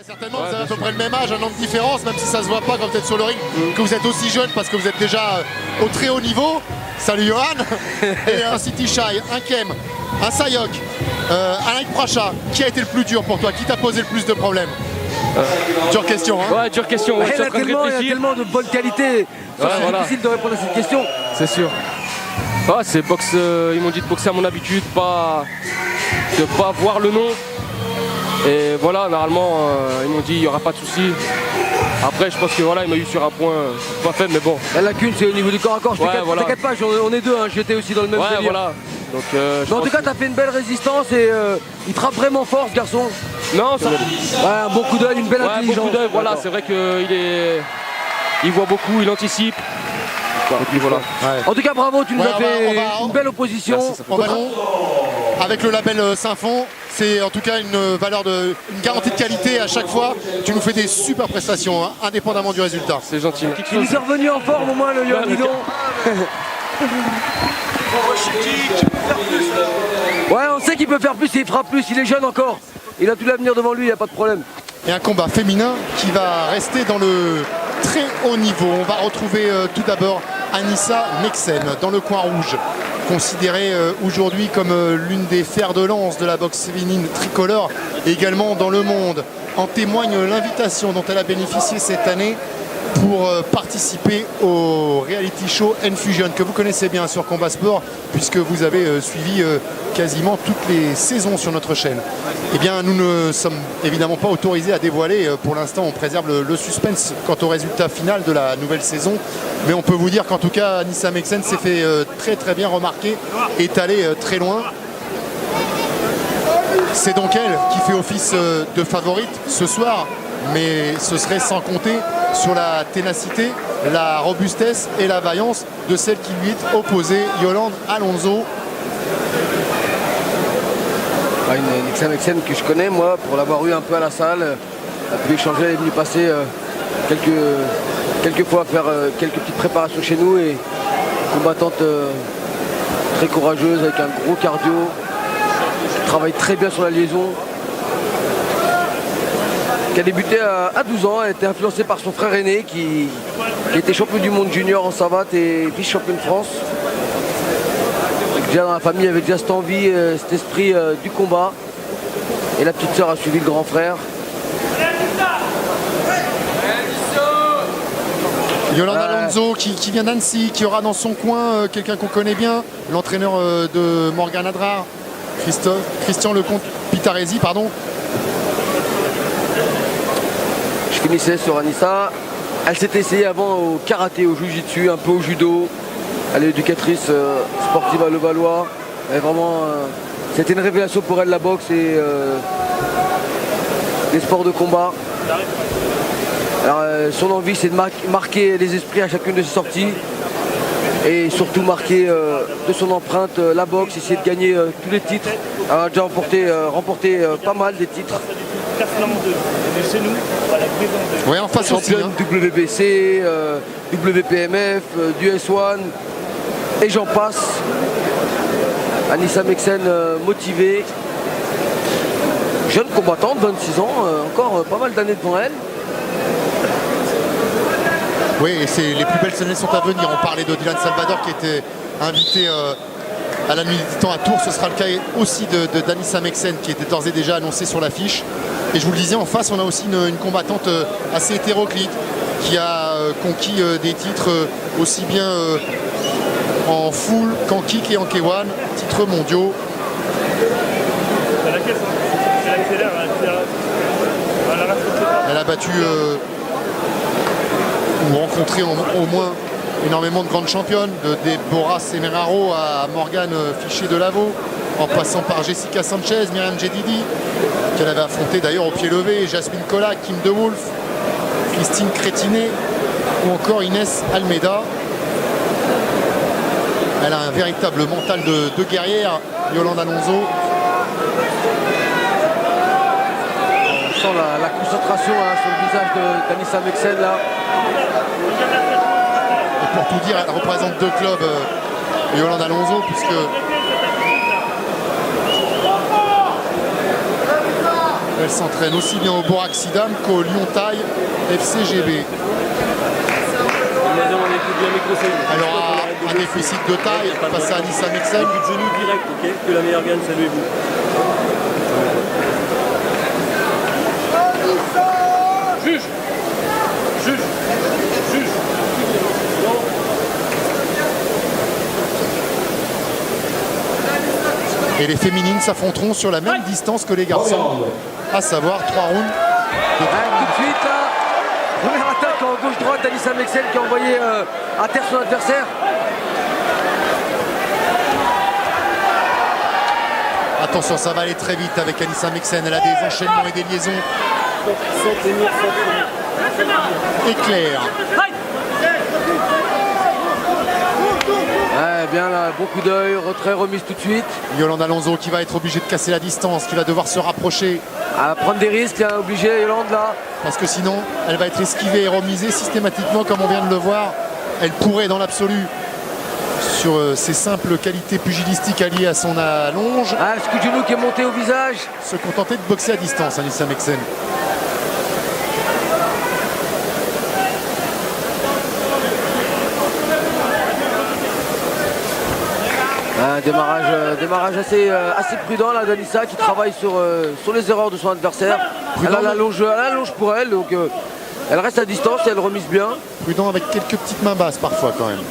Certainement, vous avez à peu près le même âge, un an de différence, même si ça se voit pas quand vous êtes sur le ring, que vous êtes aussi jeune parce que vous êtes déjà au très haut niveau. Salut Johan. Et un City Shy, un Kem, un Sayok, un Ike Pracha. Qui a été le plus dur pour toi? Qui t'a posé le plus de problèmes? Dure question, hein? Ouais, dure question. Ouais, il y a tellement de bonnes qualités. C'est difficile de répondre à cette question. C'est sûr. Ah, c'est boxe. Ils m'ont dit de boxer à mon habitude, de pas voir le nom. Et voilà, normalement, ils m'ont dit il n'y aura pas de souci. Après, je pense que voilà, il m'a eu sur un point pas faible, mais bon. La lacune, c'est au niveau du corps à corps. T'inquiète pas, on est deux, hein, j'étais aussi dans le même délire. Voilà. Donc, mais en tout cas, t'as fait une belle résistance et il frappe vraiment fort, ce garçon. Non, ça. Un bon coup d'œil, une belle intelligence. Un bon coup d'œil, voilà, c'est vrai qu'il voit beaucoup, il anticipe. Et puis voilà. Ouais. En tout cas, bravo, tu nous as fait une belle opposition. Merci, avec le label Saint-Fond, c'est en tout cas une garantie de qualité à chaque fois. Tu nous fais des super prestations, hein, indépendamment du résultat. C'est gentil. Il nous est revenu en forme au moins, le Johan Lidon. Ouais, on sait qu'il peut faire plus et il fera plus. Il est jeune encore. Il a tout l'avenir devant lui, il n'y a pas de problème. Et un combat féminin qui va rester dans le très haut niveau. On va retrouver tout d'abord Anissa Meksen dans le coin rouge, considérée aujourd'hui comme l'une des fers de lance de la boxe féminine tricolore, également dans le monde. En témoigne l'invitation dont elle a bénéficié cette année pour participer au reality show N-Fusion, que vous connaissez bien sur Combat Sport, puisque vous avez suivi quasiment toutes les saisons sur notre chaîne. Eh bien, nous ne sommes évidemment pas autorisés à dévoiler. Pour l'instant, on préserve le suspense quant au résultat final de la nouvelle saison. Mais on peut vous dire qu'en tout cas, Anissa Meksen s'est fait très bien remarquer et est allée très loin. C'est donc elle qui fait office de favorite ce soir, mais ce serait sans compter sur la ténacité, la robustesse et la vaillance de celle qui lui est opposée, Yolande Alonso. Une Anissa Meksen que je connais, moi, pour l'avoir eu un peu à la salle. Elle a pu échanger, elle est venue passer quelques fois faire quelques petites préparations chez nous, et combattante très courageuse avec un gros cardio, qui travaille très bien sur la liaison, qui a débuté à 12 ans. Elle a été influencée par son frère aîné qui était champion du monde junior en savate et vice-champion de France. Déjà dans la famille, il y avait déjà cette envie, cet esprit du combat. Et la petite sœur a suivi le grand frère. Yolande Alonso qui vient d'Annecy, qui aura dans son coin quelqu'un qu'on connaît bien, l'entraîneur de Morgan Adrar, Christian Lecomte Pitaresi, pardon. Je finissais sur Anissa. Elle s'est essayée avant au karaté, au jiu-jitsu, un peu au judo. Elle est éducatrice sportive à Levallois. Vraiment, c'était une révélation pour elle, la boxe et les sports de combat. Alors, son envie, c'est de marquer les esprits à chacune de ses sorties et surtout marquer de son empreinte la boxe, essayer de gagner tous les titres. Elle a déjà remporté pas mal des titres. Oui, en face aussi, championne WBC, WPMF, du S1 et j'en passe. Anissa Meksen motivée, jeune combattante, 26 ans, encore pas mal d'années devant elle. Oui, et les plus belles années sont à venir. On parlait de Dylan Salvador qui était invité à la nuit du temps à Tours. Ce sera le cas aussi d'Anissa Meksen qui était d'ores et déjà annoncée sur l'affiche. Et je vous le disais, en face, on a aussi une combattante assez hétéroclite qui a conquis des titres aussi bien en full qu'en kick et en K1, titres mondiaux. Elle a battu ou rencontré au moins énormément de grandes championnes, de Deborah Semeraro à Morgane Fichet de Lavaux, en passant par Jessica Sanchez, Myriam Jedidi, qu'elle avait affronté d'ailleurs au pied levé, Jasmine Kola, Kim De Wolf, Christine Crétinet ou encore Inès Almeida. Elle a un véritable mental de guerrière, Yolande Alonso. On sent la concentration sur le visage d'Anissa Meksen là. Et pour tout dire, elle représente deux clubs, Yolande Alonso, puisque Elle s'entraîne aussi bien au Borac Sidam qu'au Lyon Taille FCGB. Elle aura un déficit de taille face à Anissa Meksen. But de genou direct, ok. Que la meilleure gagne, saluez-vous. Juge. Juge. Juge. Et les féminines s'affronteront sur la même distance que les garçons, à savoir 3 rounds. Tout de suite, là, première attaque en gauche-droite d'Anissa Meksen qui a envoyé à terre son adversaire. Attention, ça va aller très vite avec Anissa Meksen. Elle a des enchaînements et des liaisons éclairs. Ouais, bien là, bon coup d'œil, retrait, remise tout de suite. Yolande Alonso qui va être obligée de casser la distance, qui va devoir se rapprocher. À prendre des risques, hein, obligé Yolande là. Parce que sinon, elle va être esquivée et remisée systématiquement, comme on vient de le voir. Elle pourrait, dans l'absolu, sur ses simples qualités pugilistiques alliées à son allonge, Ce coup de genou qui est monté au visage. se contenter de boxer à distance, Anissa Meksen. Un démarrage assez prudent là d'Anissa qui travaille sur les erreurs de son adversaire. Elle a l'allonge pour elle, donc elle reste à distance et elle remise bien. Prudent avec quelques petites mains basses parfois quand même.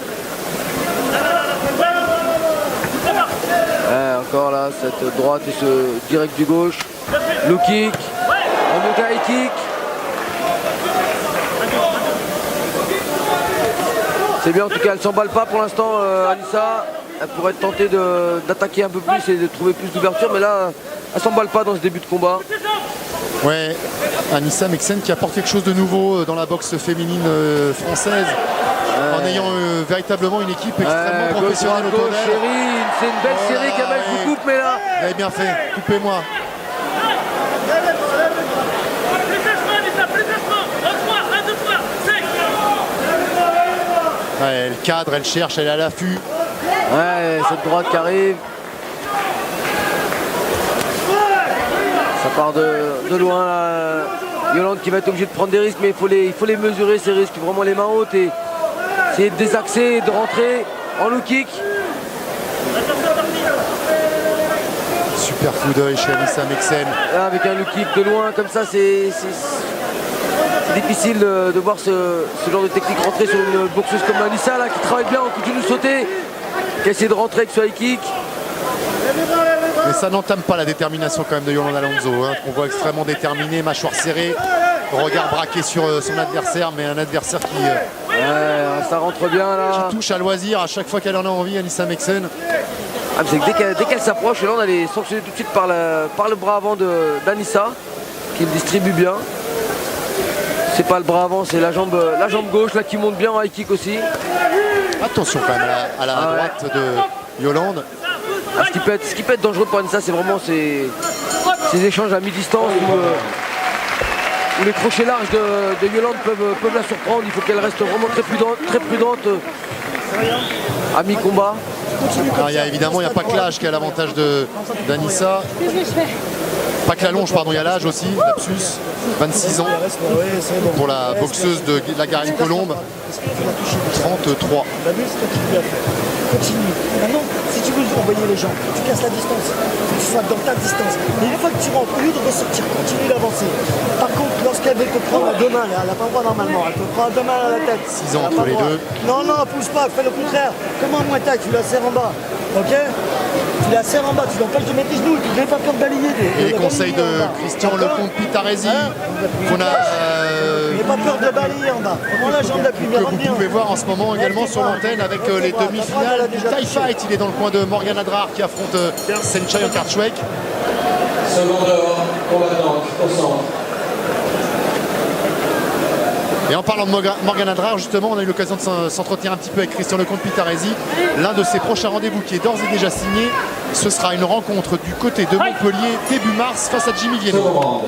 Encore là, cette droite et ce direct du gauche. Low kick, un high kick. C'est bien en tout cas, elle s'emballe pas pour l'instant Anissa. Elle pourrait être tentée d'attaquer un peu plus et de trouver plus d'ouverture, mais là, elle s'emballe pas dans ce début de combat. Ouais, Anissa Meksen qui apporte quelque chose de nouveau dans la boxe féminine française, en ayant véritablement une équipe extrêmement professionnelle autour gauche, d'elle. c'est une belle série qui avait le coupe, mais là. Vous avez bien fait, coupez-moi. Ouais, elle cadre, elle cherche, elle est à l'affût. Ouais, cette droite qui arrive. Ça part de loin là. Yolande qui va être obligée de prendre des risques, mais il faut les mesurer ces risques, vraiment les mains hautes et essayer de désaxer, de rentrer en low kick. Super coup d'œil chez Anissa Meksen. Là, avec un low kick de loin comme ça, c'est difficile de voir ce genre de technique rentrer sur une boxeuse comme Anissa là, qui travaille bien en coup de genou sauté, qui essaie de rentrer avec ce high kick. Mais ça n'entame pas la détermination quand même de Yolande Alonso, hein, qu'on voit extrêmement déterminée, mâchoire serrée, regard braqué sur son adversaire, mais un adversaire qui Ça rentre bien là. touche à loisir à chaque fois qu'elle en a envie, Anissa Meksen. C'est que dès qu'elle s'approche, Yolande elle est sanctionnée tout de suite par le bras avant d'Anissa, qui le distribue bien. C'est pas le bras avant, c'est la jambe gauche là qui monte bien en high kick aussi. Attention quand même à la droite de Yolande. Ce qui peut être dangereux pour Anissa, c'est vraiment ces échanges à mi-distance où les crochets larges de Yolande peuvent la surprendre. Il faut qu'elle reste vraiment très prudente à mi-combat. Alors, évidemment, il n'y a pas que l'âge qui a l'avantage d'Anissa. Pas que la longe, pardon, il y a l'âge aussi, lapsus, 26 ans pour la boxeuse de la Garenne-Colombe, 33. Continue. Maintenant, si tu veux envoyer les gens, tu casses la distance, faut que tu sois dans ta distance. Mais une fois que tu rentres, au lieu de ressortir, continue d'avancer. Par contre, lorsqu'elle veut te prendre à deux mains, elle n'a pas le droit normalement, elle te prend à deux mains à la tête. 6 ans entre les deux. Non, pousse pas, fais le contraire. Comme un Muay Thai, tu la serres en bas. Ok? Tu la serres en bas, tu l'empêches de mettre les genoux, tu n'as pas peur de balayer. Et les conseils de Christian Lecomte Pitaresi, qu'on a. N'aie pas peur de balayer en bas. Prends la jambe d'appui, mais Que rentre vous bien. pouvez voir en ce moment également sur l'antenne avec les demi-finales du Thai Fight. Il est dans le coin de Morgana Drard qui affronte Senchai Karchwek. Seconde dehors, combattante au centre. Et en parlant de Morgana Drard, justement, on a eu l'occasion de s'entretenir un petit peu avec Christian Lecomte Pitaresi. L'un de ses prochains rendez-vous qui est d'ores et déjà signé, ce sera une rencontre du côté de Montpellier début mars face à Jimmy Vienno.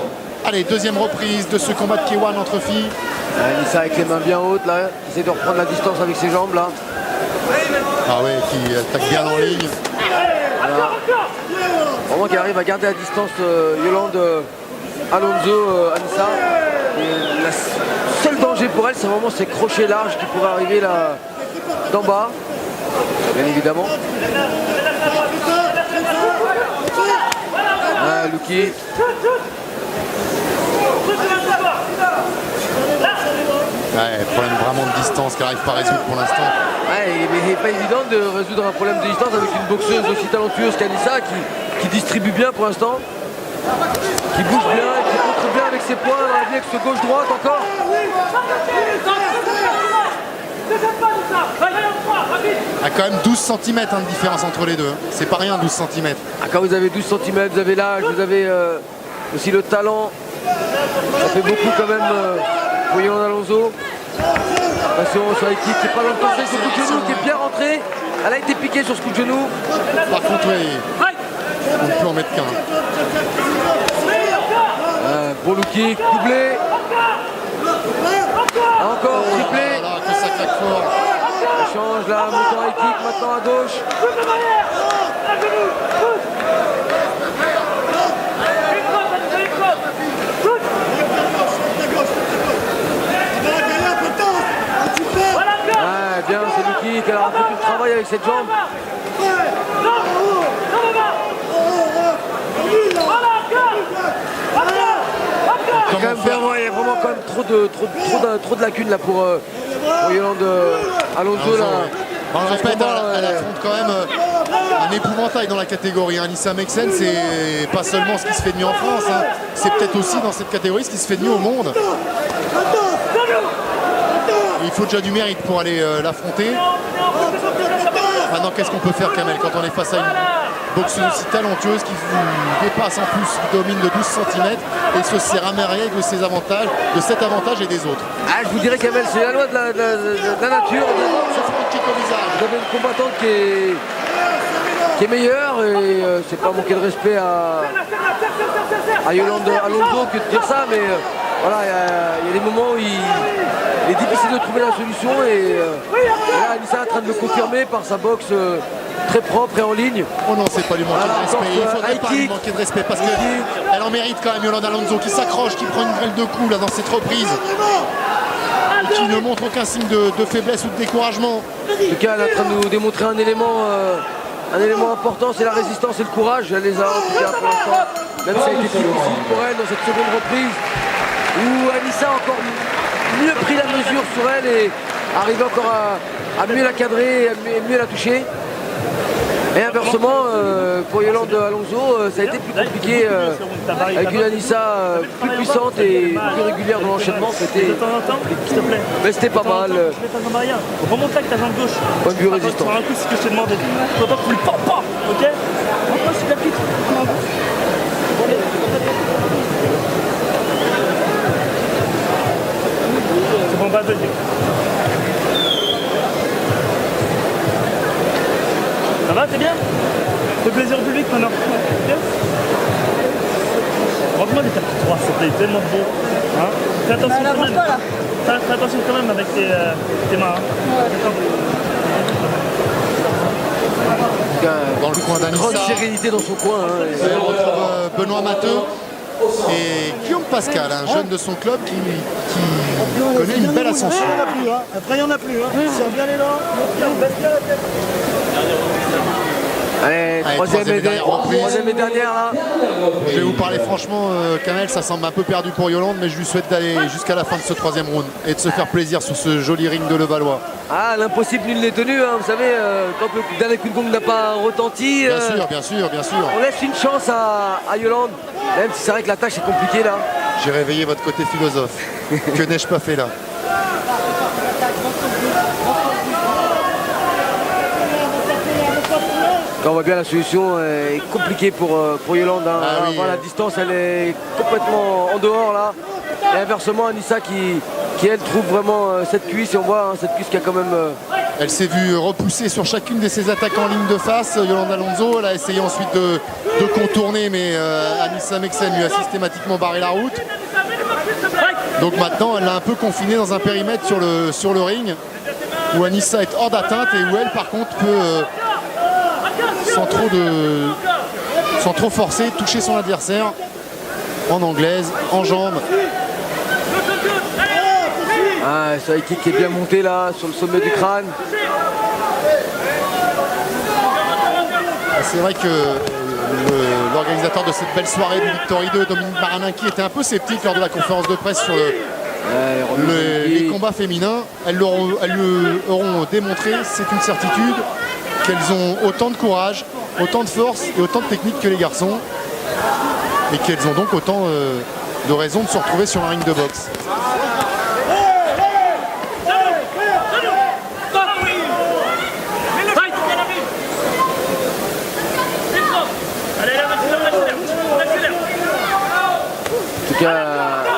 Allez, deuxième reprise de ce combat de K1 entre filles. Anissa avec les mains bien hautes là, qui essaie de reprendre la distance avec ses jambes là. Ah ouais, qui attaque bien en ligne. Voilà. Vraiment qui arrive à garder à distance Yolande Alonso, Anissa. Et le seul danger pour elle, c'est vraiment ces crochets larges qui pourraient arriver là d'en bas, bien évidemment. Ah, Luki. Ouais, problème vraiment de distance qu'elle n'arrive pas à résoudre pour l'instant. Ouais, mais il n'est pas évident de résoudre un problème de distance avec une boxeuse aussi talentueuse qu'Anissa qui distribue bien pour l'instant, qui bouge bien, qui contre bien avec ses poings, avec ce gauche-droite encore. Il y a quand même 12 cm de différence entre les deux. C'est pas rien, 12 cm. Ah, quand vous avez 12 cm, vous avez l'âge, vous avez aussi le talent. Ça fait beaucoup quand même pour Yolanda Alonso. Attention sur l'équipe qui est pas dans le passé, ce coup de genou qui est bien rentré. Elle a été piquée sur ce coup de genou. Par contre, oui, on peut en mettre qu'un. Pour Luki, doublé. Encore triplé. Voilà, que ça claque fort. Elle change là, montant high kick maintenant à gauche. Ouais, bien, c'est Luki qui aura fait tout le travail avec cette jambe. Il y a vraiment quand même trop de lacunes là pour Yolanda Alonso. Là. On le répète, elle affronte quand même un épouvantail dans la catégorie. Anissa Meksen, c'est pas seulement ce qui se fait de mieux en France, hein. C'est peut-être aussi dans cette catégorie ce qui se fait de mieux au monde. Il faut déjà du mérite pour aller l'affronter. Maintenant, qu'est-ce qu'on peut faire, Kamel, quand on est face à une boxeuse aussi talentueuse qui vous dépasse en plus, qui domine de 12 cm et se sert à merveille de ses avantages, de cet avantage et des autres. Ah, je vous dirais, Kamel, c'est la loi de la nature. Ça fait un kick au visage. Vous avez une combattante qui est meilleure et c'est pas manquer de respect à Yolanda Alonso que de dire ça, mais voilà, il y a des moments où il est difficile de trouver la solution et là, Anissa est en train de le confirmer par sa boxe très propre et en ligne. Oh non, c'est pas lui manquer de respect. Il faudrait high pas lui kick. manquer de respect parce qu'elle en mérite quand même, Yolanda Alonso, qui s'accroche, qui prend une grêle de coups là dans cette reprise et qui ne montre aucun signe de faiblesse ou de découragement. En tout cas, elle est en train de nous démontrer un élément important, c'est la résistance et le courage. Elle les a en tout cas pour l'instant. Même si ça a été difficile pour elle dans cette seconde reprise où Anissa a encore mieux pris la mesure sur elle et arrive encore à mieux la cadrer et mieux la toucher. Et inversement, pour Yolanda Alonso, ça a été plus compliqué avec une Anissa plus puissante et plus régulière dans l'enchaînement. C'était De temps en temps, s'il te plaît. mais c'était pas mal. Je vais pas en arrière. Remonte avec ta jambe gauche. Point de vue résistance. Sur un coup, c'est ce que je t'ai demandé. Faut pas que tu le portes pas, ok? Remonte sur la petite. C'est bon, pas de dire. Ça va, t'es bien? Fais plaisir au public maintenant. Ok? Rentre-moi des tapis 3, s'il te plaît, tellement beau. Hein? Fais attention quand même. Fais attention quand même avec tes mains. Hein? Dans le coin Grande d'Anissa, sérénité dans son coin. Hein. on retrouve Benoît Matteux et Guillaume Pascal, un jeune de son club qui connaît une belle ascension. Après, il n'y en a plus. Si on vient les là, baisse bien la tête. Allez, troisième et dernière là. Je vais vous parler franchement, Kamel, ça semble un peu perdu pour Yolande, mais je lui souhaite d'aller jusqu'à la fin de ce troisième round et de se faire plaisir sur ce joli ring de Levallois. Ah, l'impossible nul n'est tenu, hein. Vous savez, quand le dernier coup de gong n'a pas retenti, Bien sûr. on laisse une chance à Yolande, même si c'est vrai que la tâche est compliquée là. J'ai réveillé votre côté philosophe. Que n'ai-je pas fait là? Quand on voit bien la solution est compliquée pour Yolande. Hein. Ah oui. La distance elle est complètement en dehors là. Et inversement Anissa qui elle trouve vraiment cette cuisse et on voit hein, cette cuisse qui a quand même... Elle s'est vue repousser sur chacune de ses attaques en ligne de face, Yolanda Alonso. Elle a essayé ensuite de contourner, mais Anissa Meksen lui a systématiquement barré la route. Donc maintenant, elle l'a un peu confinée dans un périmètre sur le ring, où Anissa est hors d'atteinte et où elle, par contre, peut, sans trop forcer, toucher son adversaire. en anglaise, en jambes. Ah, c'est un kick qui est bien monté là, sur le sommet du crâne. C'est vrai que l'organisateur de cette belle soirée du Victory 2, Dominique Marinaki, était un peu sceptique lors de la conférence de presse sur les combats féminins. Elles lui auront démontré, c'est une certitude, qu'elles ont autant de courage, autant de force et autant de technique que les garçons. Et qu'elles ont donc autant de raisons de se retrouver sur un ring de boxe.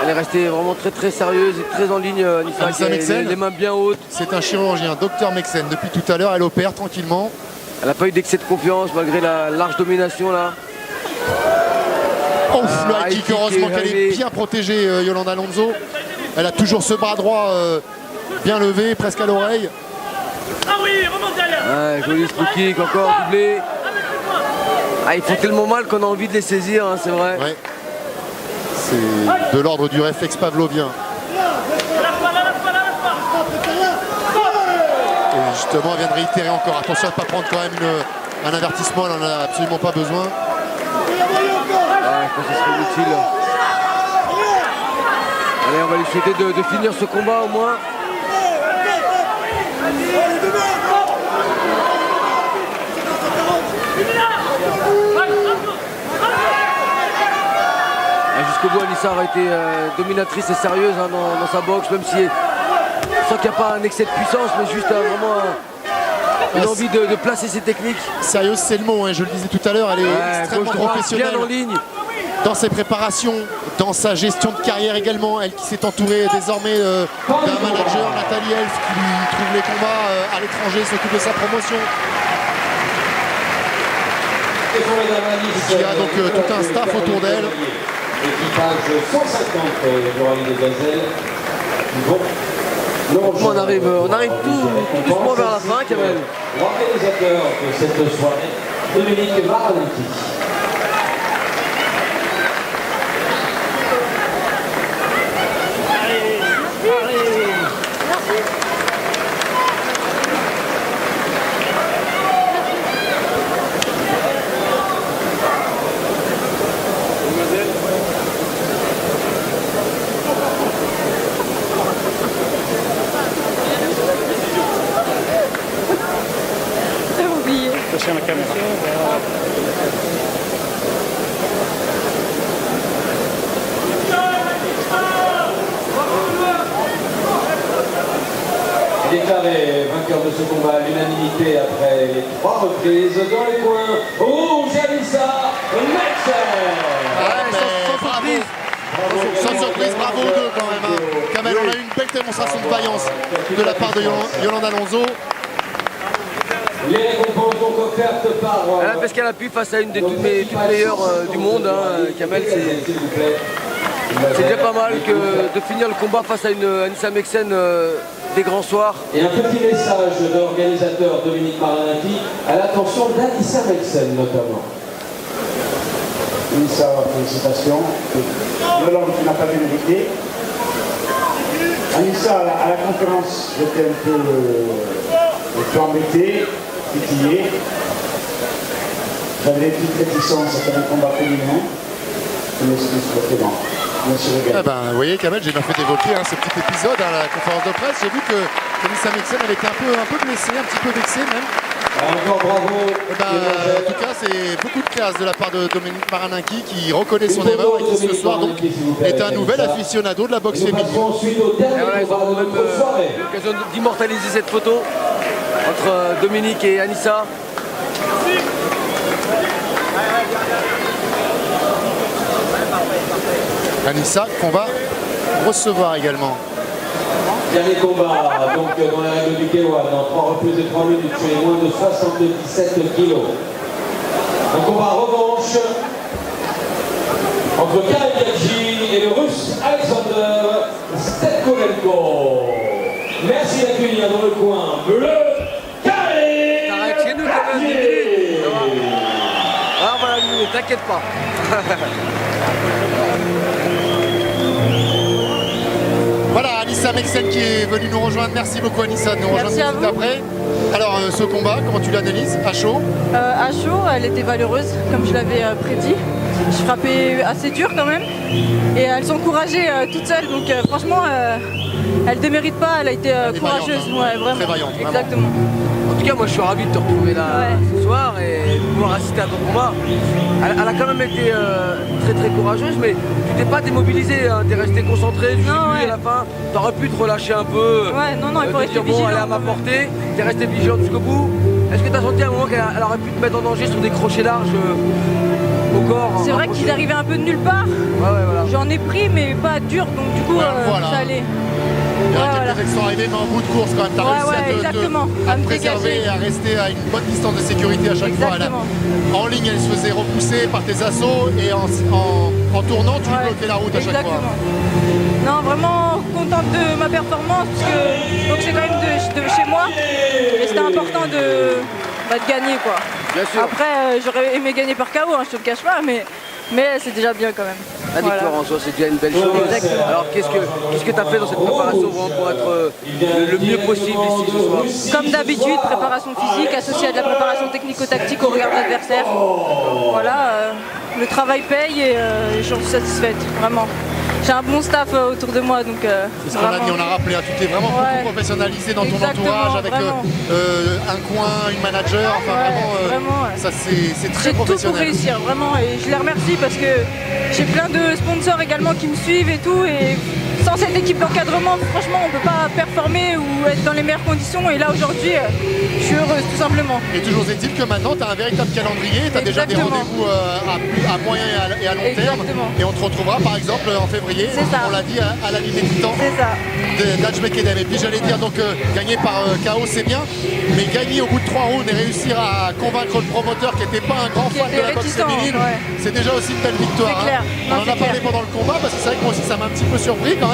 Elle est restée vraiment très sérieuse et très en ligne, Anissa Meksen, les mains bien hautes. C'est un chirurgien, Dr Meksen. Depuis tout à l'heure, elle opère tranquillement. Elle n'a pas eu d'excès de confiance malgré la large domination là. Ouf, le high kick, heureusement qu'elle est bien protégée, Yolanda Alonso. Elle a toujours ce bras droit bien levé, presque à l'oreille. Ah oui, remonte derrière. Joli split kick, encore doublé. Ah, ils font tellement mal qu'on a envie de les saisir, hein, c'est vrai. Ouais. C'est de l'ordre du réflexe pavlovien. Et justement, elle vient de réitérer encore. Attention à ne pas prendre quand même un avertissement, elle n'en a absolument pas besoin. Je pense que ce serait utile. Allez, on va lui souhaiter de finir ce combat au moins. Jusqu'au bout, Anissa a été dominatrice et sérieuse hein, dans sa boxe, même si on sent qu'il n'y a pas un excès de puissance, mais juste vraiment une envie de placer ses techniques. Sérieuse, c'est le mot, hein, je le disais tout à l'heure, elle est extrêmement professionnelle. Bien en ligne. Dans ses préparations, dans sa gestion de carrière également, elle qui s'est entourée désormais d'un manager, Nathalie Elf, qui lui trouve les combats à l'étranger, s'occupe de sa promotion. Et qui a donc tout un staff autour d'elle. Équipage 150 Jorani de Gazelle. On arrive tout doucement vers la fin, Kamel. L'organisateur de cette soirée, Dominique Marinaki. Attention à la caméra. Déclaré vainqueur de ce combat à l'unanimité après les 3 reprises dans les coins. Rouge, Anissa Meksen. Sans surprise, bravo aux deux quand même. Hein. Kamel, on a eu une belle démonstration de vaillance de la part de Yolanda Alonso. Les récompenses donc offertes par... Elle a pesqué à l'appui face à une des toutes meilleures du monde. Hein. Kamel, c'est déjà pas mal de finir le combat face à une Anissa Meksen des grands soirs. Et un petit message de l'organisateur Dominique Marinaki à l'attention d'Anissa Meksen notamment. Anissa, félicitations. Yolande qui n'a pas mérité. Anissa, à la conférence, j'étais un peu embêté, titillé. J'avais des petites réticences à un combat féminin. Je m'excuse fortement. Eh ben, vous voyez, Kamel, j'ai bien fait d'évoquer ce petit épisode à la conférence de presse. J'ai vu que Anissa Meksen avait été un peu blessée, un petit peu vexée même. Encore bravo. En tout cas, c'est beaucoup de classe de la part de Dominique Marinaki qui reconnaît son erreur et qui ce soir donc est un nouvel aficionado de la boxe féminine. Ensuite au dernier Et voilà, ils combat ont de même notre soirée. l'occasion d'immortaliser cette photo entre Dominique et Anissa. Anissa qu'on va recevoir également. Dernier combat, donc dans la règle du K1, en 3 reprises de 3 minutes, sur les moins de 77 kilos. Un combat revanche entre Karen Gadji et le russe Alexander Stetkovenko. Merci d'accueillir dans le coin bleu, Karen T'arrêtes chez nous quand même. Gadji. Ah voilà, t'inquiète pas. Voilà, Anissa Meksen qui est venue nous rejoindre. Merci beaucoup Anissa de nous rejoindre tout de suite après. Alors ce combat, comment tu l'analyses à chaud? À chaud, elle était valeureuse, comme je l'avais prédit. Je frappais assez dur quand même. Et elle s'encourageait toute seule, donc franchement, elle ne démérite pas, elle a été courageuse. Vaillante, hein. Ouais, vraiment. Très vaillante, exactement. En tout cas, moi je suis ravi de te retrouver là ce soir et de pouvoir assister à ton combat. Elle a quand même été très courageuse, mais tu t'es pas démobilisé, hein. Tu es resté concentré du début à la fin. Tu aurais pu te relâcher un peu. Ouais, non, il faut rester dire, bon, vigilant. elle est à ma portée, tu es resté vigilant jusqu'au bout. Est-ce que tu as senti à un moment qu'elle aurait pu te mettre en danger sur des crochets larges au corps? C'est vrai qu'ils arrivaient un peu de nulle part. Voilà. J'en ai pris, mais pas dur, donc du coup, voilà. ça allait. Il y a quelques qui sont arrivés, mais en bout de course quand même. Tu as réussi à te préserver et à rester à une bonne distance de sécurité à chaque fois. En ligne, elle se faisait repousser par tes assauts et en tournant, tu lui bloquais la route à chaque fois. Non, vraiment contente de ma performance, parce que c'est quand même de chez moi. Et c'était important de gagner, quoi. Bien sûr. Après, j'aurais aimé gagner par KO, hein, je te le cache pas, mais c'est déjà bien quand même. La victoire en soi, c'est déjà une belle chose. Exactement. Alors, qu'est-ce que tu as fait dans cette préparation pour être le mieux possible ici ce soir? Comme d'habitude, préparation physique associée à de la préparation technico-tactique au regard de l'adversaire. Voilà, le travail paye et j'en suis satisfaite, vraiment. J'ai un bon staff autour de moi, donc c'est ce qu'on a dit, on a rappelé, tu t'es vraiment beaucoup professionnalisé dans ton entourage avec un coin, une manager, enfin vraiment, ça c'est très professionnel. J'ai tout pour réussir, vraiment, et je les remercie parce que j'ai plein de sponsors également qui me suivent et tout, et sans cette équipe d'encadrement, franchement, on ne peut pas performer ou être dans les meilleures conditions, et là aujourd'hui, je suis heureuse tout simplement. Et toujours est-il que maintenant, tu as un véritable calendrier, tu as déjà des rendez-vous à moyen et à long terme, et on te retrouvera par exemple en février, on l'a dit, à la Ligue des Titans d'Ajmekedem. Et puis j'allais dire, donc gagner par KO c'est bien, mais gagner au bout de 3 rounds et réussir à convaincre le promoteur qui n'était pas un grand fan de la boxe féminine, c'est déjà aussi une belle victoire. On en a parlé pendant le combat, parce que c'est vrai que moi aussi ça m'a un petit peu surpris quand même.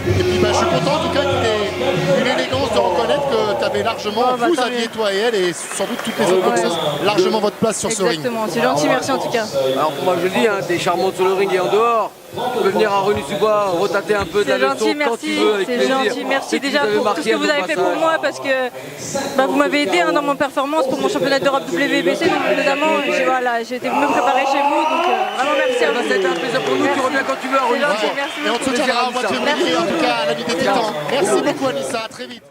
Et puis je suis content en tout cas qu'il ait eu l'élégance de reconnaître que tu avais largement, vous aviez toi et elle, et sans doute toutes les autres boxeuses, largement votre place sur ce ring. Exactement, c'est gentil, merci en tout cas. Alors pour moi je le dis, hein, t'es charmante sur le ring et en dehors. Tu peux venir à Renu-sous-Bois, retâter un peu de la leçon quand tu veux, avec plaisir. C'est gentil, merci déjà pour tout ce que vous avez fait pour moi, parce que vous m'avez aidé dans mon performance pour mon championnat d'Europe WBC, notamment. J'ai été me préparer chez vous, donc vraiment merci à vous. Ça a été un plaisir pour nous, tu reviens quand tu veux à Renu-sous-Bois. Et on te tiendra au mois de février, en tout cas à la Ligue des Titans. Merci beaucoup Anissa, à très vite.